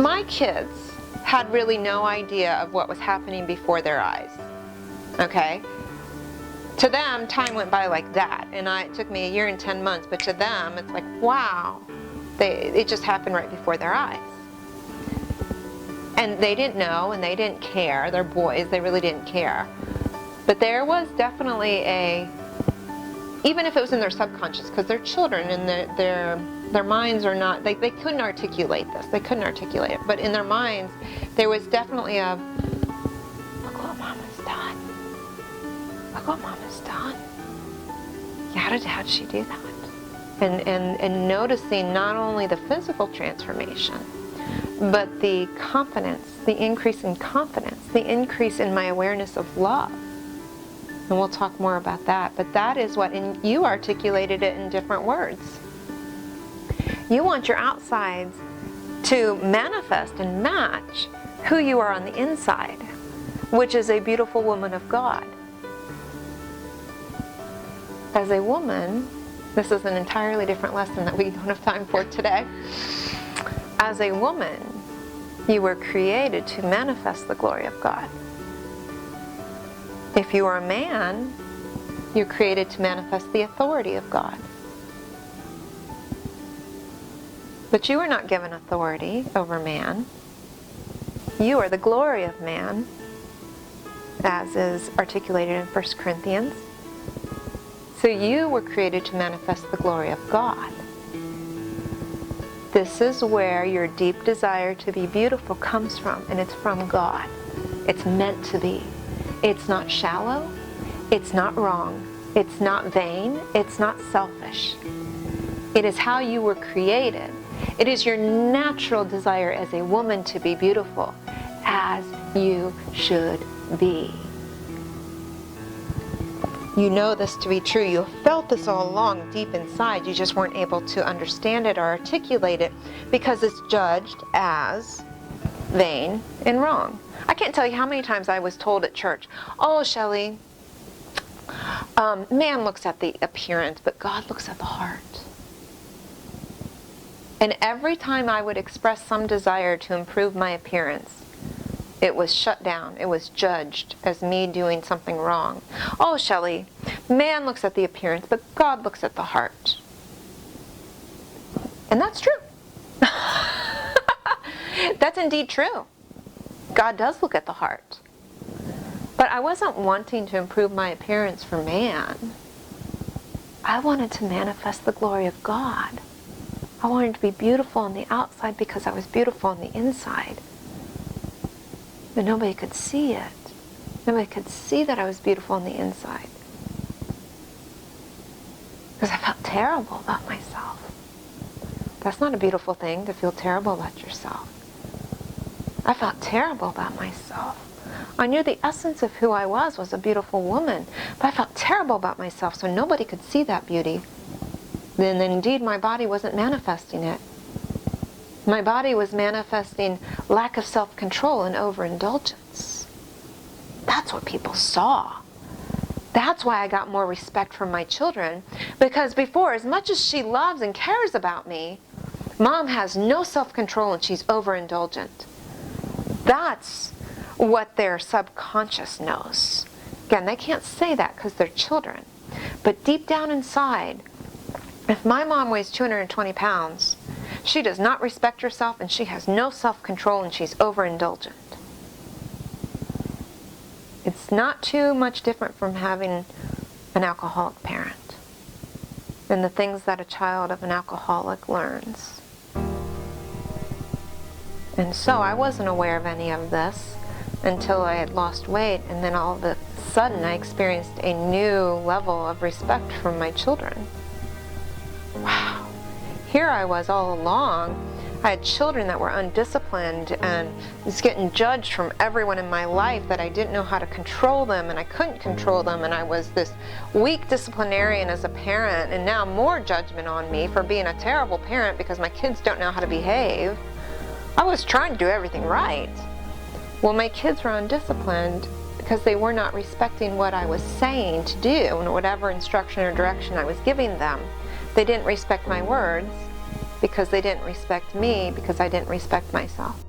My kids had really no idea of what was happening before their eyes. Okay? To them, time went by like that, and it took me 1 year and 10 months, but to them, it's like, wow, it just happened right before their eyes. And they didn't know, and they didn't care. They're boys, they really didn't care. But there was definitely even if it was in their subconscious, because they're children, and their minds are not, they couldn't articulate this. They couldn't articulate it. But in their minds, there was definitely look what Mama's done. Look what Mama's done. Yeah, how did she do that? And noticing not only the physical transformation, but the confidence, the increase in confidence, the increase in my awareness of love. And we'll talk more about that. But that is what, and you articulated it in different words. You want your outsides to manifest and match who you are on the inside, which is a beautiful woman of God. As a woman, this is an entirely different lesson that we don't have time for today. As a woman, you were created to manifest the glory of God. If you are a man, you're created to manifest the authority of God. But you are not given authority over man. You are the glory of man, as is articulated in 1 Corinthians. So you were created to manifest the glory of God. This is where your deep desire to be beautiful comes from, and it's from God. It's meant to be. It's not shallow. It's not wrong. It's not vain. It's not selfish. It is how you were created. It is your natural desire as a woman to be beautiful, as you should be. You know this to be true. You have felt this all along deep inside. You just weren't able to understand it or articulate it because it's judged as vain and wrong. I can't tell you how many times I was told at church, oh, Shelley, man looks at the appearance, but God looks at the heart. And every time I would express some desire to improve my appearance, it was shut down. It was judged as me doing something wrong. Oh, Shelley, man looks at the appearance, but God looks at the heart. And that's true. That's indeed true. God does look at the heart. But I wasn't wanting to improve my appearance for man. I wanted to manifest the glory of God. I wanted to be beautiful on the outside because I was beautiful on the inside. But nobody could see it. Nobody could see that I was beautiful on the inside. Because I felt terrible about myself. That's not a beautiful thing, to feel terrible about yourself. I felt terrible about myself. I knew the essence of who I was a beautiful woman, but I felt terrible about myself, so nobody could see that beauty. Then indeed my body wasn't manifesting it. My body was manifesting lack of self-control and overindulgence. That's what people saw. That's why I got more respect from my children, because before, as much as she loves and cares about me, Mom has no self-control and she's overindulgent. That's what their subconscious knows. Again, they can't say that because they're children. But deep down inside, if my mom weighs 220 pounds, she does not respect herself and she has no self-control and she's overindulgent. It's not too much different from having an alcoholic parent and the things that a child of an alcoholic learns. And so I wasn't aware of any of this until I had lost weight, and then all of a sudden I experienced a new level of respect from my children. Wow. Here I was all along. I had children that were undisciplined and was getting judged from everyone in my life that I didn't know how to control them, and I couldn't control them, and I was this weak disciplinarian as a parent, and now more judgment on me for being a terrible parent because my kids don't know how to behave. I was trying to do everything right. Well, my kids were undisciplined because they were not respecting what I was saying to do and whatever instruction or direction I was giving them. They didn't respect my words because they didn't respect me because I didn't respect myself.